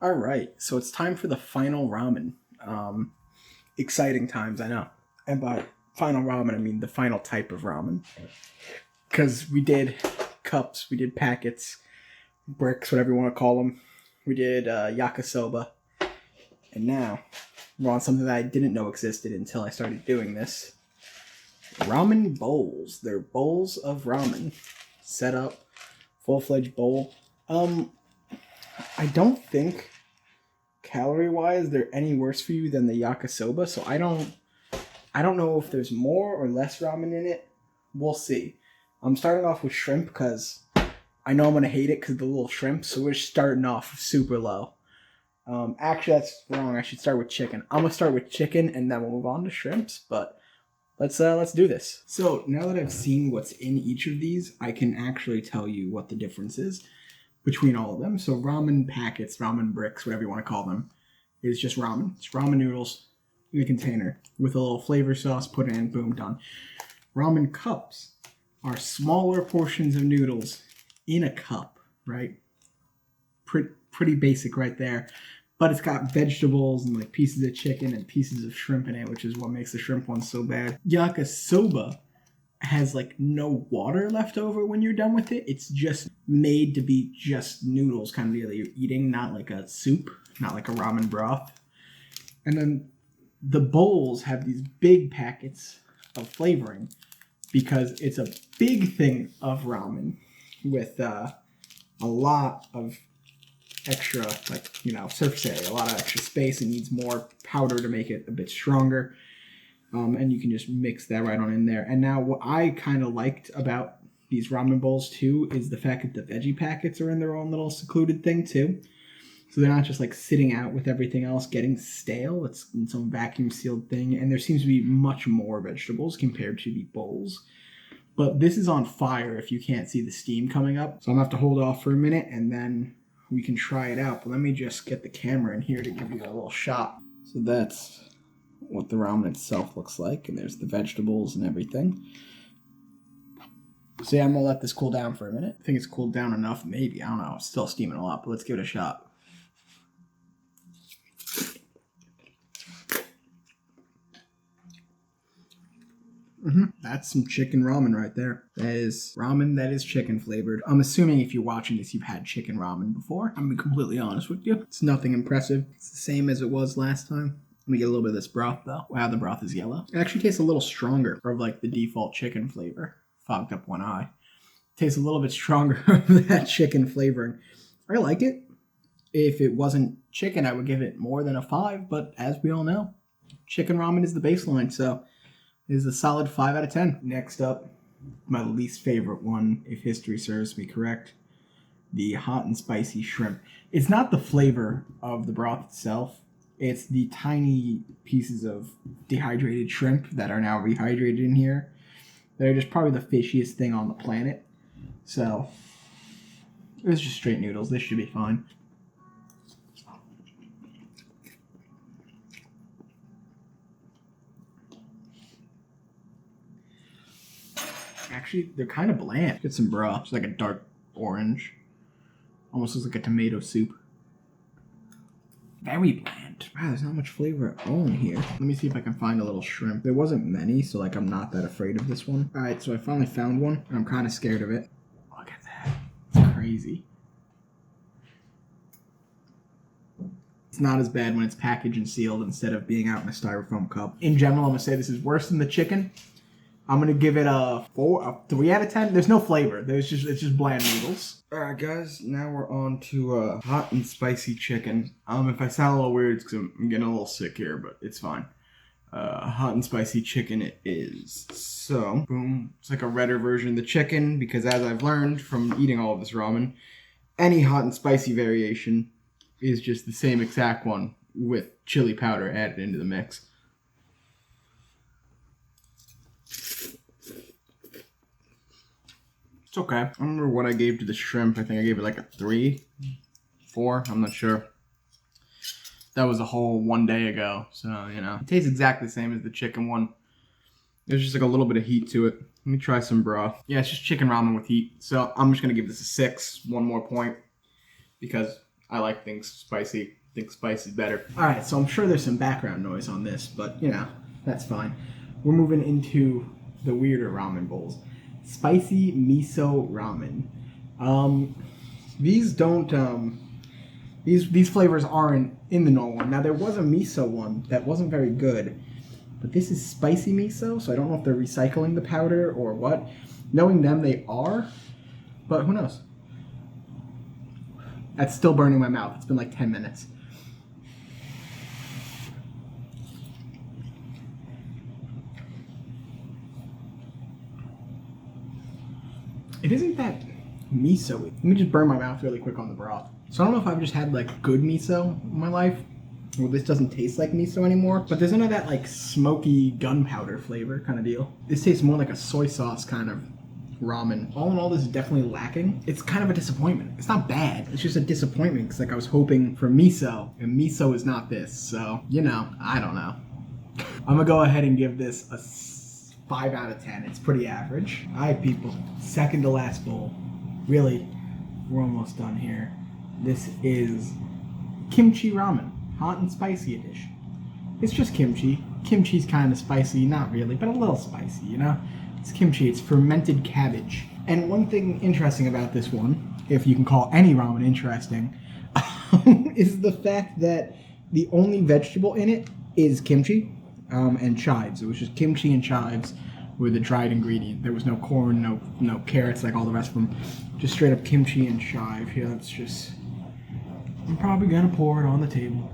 All right, so it's time for the final ramen. Exciting times, I know. And by final ramen, I mean the final type of ramen. Because we did cups, we did packets, bricks, whatever you want to call them. We did yakisoba. And now we're on something that I didn't know existed until I started doing this. Ramen bowls. They're bowls of ramen. Set up, full-fledged bowl. I don't think calorie-wise they're any worse for you than the yakisoba, so I don't know if there's more or less ramen in it. We'll see. I'm starting off with shrimp because I know I'm gonna hate it because of the little shrimp, so we're starting off super low. Actually, that's wrong. I should start with chicken. I'm gonna start with chicken and then we'll move on to shrimps. But let's do this. So now that I've seen what's in each of these, I can actually tell you what the difference is between all of them. So ramen packets, ramen bricks, whatever you want to call them, is just ramen. It's ramen noodles in a container with a little flavor sauce, put it in, boom, done. Ramen cups are smaller portions of noodles in a cup, right? Pretty basic right there. But it's got vegetables and like pieces of chicken and pieces of shrimp in it, which is what makes the shrimp one so bad. Yakisoba has like no water left over when you're done with it. It's just made to be just noodles kind of deal that you're eating, not like a soup, not like a ramen broth. And then the bowls have these big packets of flavoring because it's a big thing of ramen with a lot of extra, like, surface area, a lot of extra space. It needs more powder to make it a bit stronger. And you can just mix that right on in there. And now what I kind of liked about these ramen bowls too is the fact that the veggie packets are in their own little secluded thing too. So they're not just like sitting out with everything else getting stale. It's in some vacuum sealed thing. And there seems to be much more vegetables compared to the bowls. But this is on fire if you can't see the steam coming up. So I'm gonna have to hold off for a minute and then we can try it out. But let me just get the camera in here to give you a little shot. So that's what the ramen itself looks like, and there's the vegetables and everything. So yeah, I'm gonna let this cool down for a minute. I think it's cooled down enough, maybe. I don't know. It's still steaming a lot, but let's give it a shot. That's some chicken ramen right there. That is ramen that is chicken flavored. I'm assuming if you're watching this, you've had chicken ramen before. I'm gonna be completely honest with you. It's nothing impressive. It's the same as it was last time. Let me get a little bit of this broth though. Wow, the broth is yellow. It actually tastes a little stronger of like the default chicken flavor. Fogged up one eye. It tastes a little bit stronger of that chicken flavoring. I like it. If it wasn't chicken, I would give it more than a 5, but as we all know, chicken ramen is the baseline, so it is a solid 5 out of 10. Next up, my least favorite one, if history serves me correct, the hot and spicy shrimp. It's not the flavor of the broth itself. It's the tiny pieces of dehydrated shrimp that are now rehydrated in here. They're just probably the fishiest thing on the planet. So, it's just straight noodles. This should be fine. Actually, they're kind of bland. Get some broth. It's like a dark orange. Almost looks like a tomato soup. Very bland. Wow, there's not much flavor at all in here. Let me see if I can find a little shrimp. There wasn't many, so like I'm not that afraid of this one. All right, so I finally found one, and I'm kind of scared of it. Look at that. It's crazy. It's not as bad when it's packaged and sealed instead of being out in a styrofoam cup. In general, I'm gonna say this is worse than the chicken. I'm gonna give it a 3 out of 10. There's no flavor. It's just bland noodles. All right, guys. Now we're on to hot and spicy chicken. If I sound a little weird, it's because I'm getting a little sick here, but it's fine. Hot and spicy chicken it is. So, boom. It's like a redder version of the chicken because, as I've learned from eating all of this ramen, any hot and spicy variation is just the same exact one with chili powder added into the mix. It's okay. I remember what I gave to the shrimp. I think I gave it like a 3, 4. I'm not sure. That was a whole 1 day ago. So, It tastes exactly the same as the chicken one. There's just like a little bit of heat to it. Let me try some broth. Yeah, it's just chicken ramen with heat. So I'm just going to give this a 6. One more point. Because I like things spicy. I think spicy is better. Alright, so I'm sure there's some background noise on this, but you know, that's fine. We're moving into the weirder ramen bowls. Spicy miso ramen. These don't, these flavors aren't in the normal one. Now there was a miso one that wasn't very good, but this is spicy miso, so I don't know if they're recycling the powder or what. Knowing them, they are, but who knows? That's still burning my mouth. It's been like 10 minutes. It isn't that miso. Let me just burn my mouth really quick on the broth. So I don't know if I've just had like good miso in my life, or this doesn't taste like miso anymore, but there's none of that like smoky gunpowder flavor kind of deal. This tastes more like a soy sauce kind of ramen. All in all, this is definitely lacking. It's kind of a disappointment. It's not bad. It's just a disappointment because like I was hoping for miso, and miso is not this. So, you know, I don't know. I'm gonna go ahead and give this a 5 out of 10. It's pretty average. All right, people. Second to last bowl. Really, we're almost done here. This is kimchi ramen, hot and spicy edition. It's just kimchi. Kimchi's kind of spicy, not really, but a little spicy, you know? It's kimchi, it's fermented cabbage. And one thing interesting about this one, if you can call any ramen interesting, is the fact that the only vegetable in it is kimchi and chives. It was just kimchi and chives with a dried ingredient. There was no corn, no carrots like all the rest of them. Just straight up kimchi and chive. Here, let's just... I'm probably gonna pour it on the table.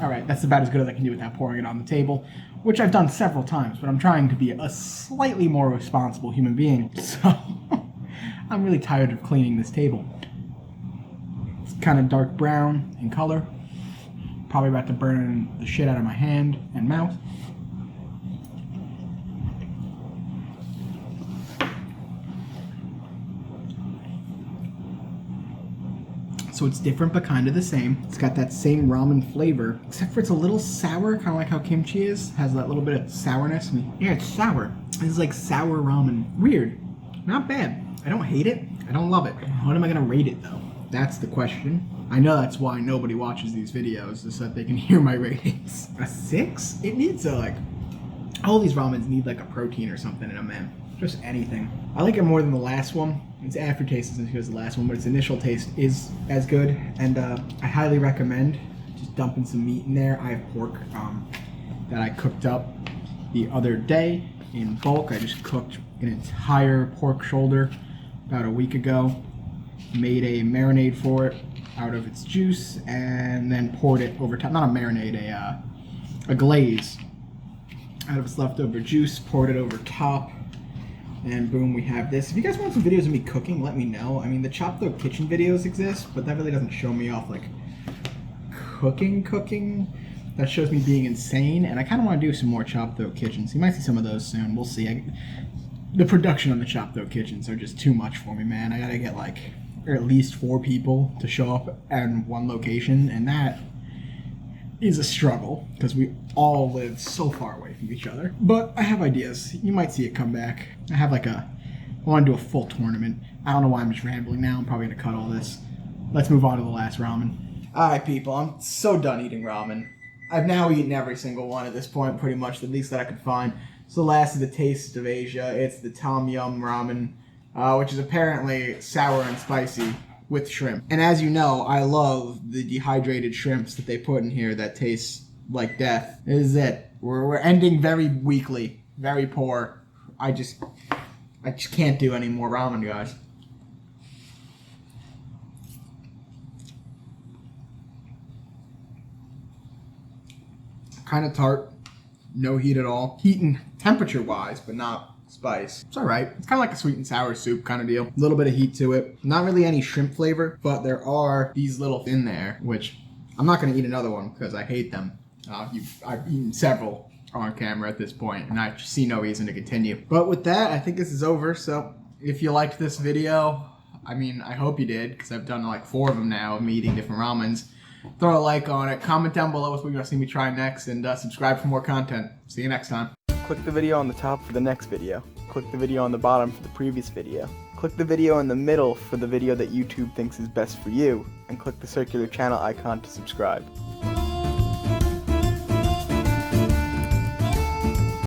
Alright, that's about as good as I can do without pouring it on the table, which I've done several times, but I'm trying to be a slightly more responsible human being, so I'm really tired of cleaning this table. It's kind of dark brown in color. Probably about to burn the shit out of my hand and mouth. So it's different but kind of the same. It's got that same ramen flavor, except for it's a little sour, kind of like how kimchi is. Has that little bit of sourness. Yeah, it's sour. This is like sour ramen. Weird. Not bad. I don't hate it. I don't love it. What am I gonna rate it though? That's the question. I know that's why nobody watches these videos, is so that they can hear my ratings. A 6? It needs a like, all these ramens need like a protein or something in them, man. Just anything. I like it more than the last one. Its aftertaste isn't as good as the last one, but its initial taste is as good. And I highly recommend just dumping some meat in there. I have pork that I cooked up the other day in bulk. I just cooked an entire pork shoulder about a week ago. Made a marinade for it out of its juice, and then poured it over top. Not a marinade, a glaze out of its leftover juice. Poured it over top. And boom, we have this. If you guys want some videos of me cooking, let me know. I mean, the Chop Though Kitchen videos exist, but that really doesn't show me off, like, cooking. That shows me being insane, and I kind of want to do some more Chop Though Kitchens. You might see some of those soon. We'll see. The production on the Chop Though Kitchens are just too much for me, man. I gotta get, like, at least 4 people to show up in one location, and that is a struggle, because we all live so far away from each other. But I have ideas. You might see it come back. I want to do a full tournament. I don't know why I'm just rambling now. I'm probably going to cut all this. Let's move on to the last ramen. Alright, people. I'm so done eating ramen. I've now eaten every single one at this point, pretty much, the least that I could find. So the last is the Taste of Asia. It's the Tom Yum ramen, which is apparently sour and spicy with shrimp. And as you know, I love the dehydrated shrimps that they put in here that taste like death. This is it. We're ending very weakly, very poor. I just can't do any more ramen, guys. Kind of tart, no heat at all. Heat and temperature wise, but not spice. It's alright. It's kind of like a sweet and sour soup kind of deal. A little bit of heat to it. Not really any shrimp flavor, but there are these little in there, which I'm not going to eat another one because I hate them. I've eaten several on camera at this point, and I see no reason to continue. But with that, I think this is over. So if you liked this video, I mean, I hope you did, because I've done like 4 of them now of me eating different ramens. Throw a like on it, comment down below what you're going to see me try next, and subscribe for more content. See you next time. Click the video on the top for the next video. Click the video on the bottom for the previous video. Click the video in the middle for the video that YouTube thinks is best for you, and click the circular channel icon to subscribe.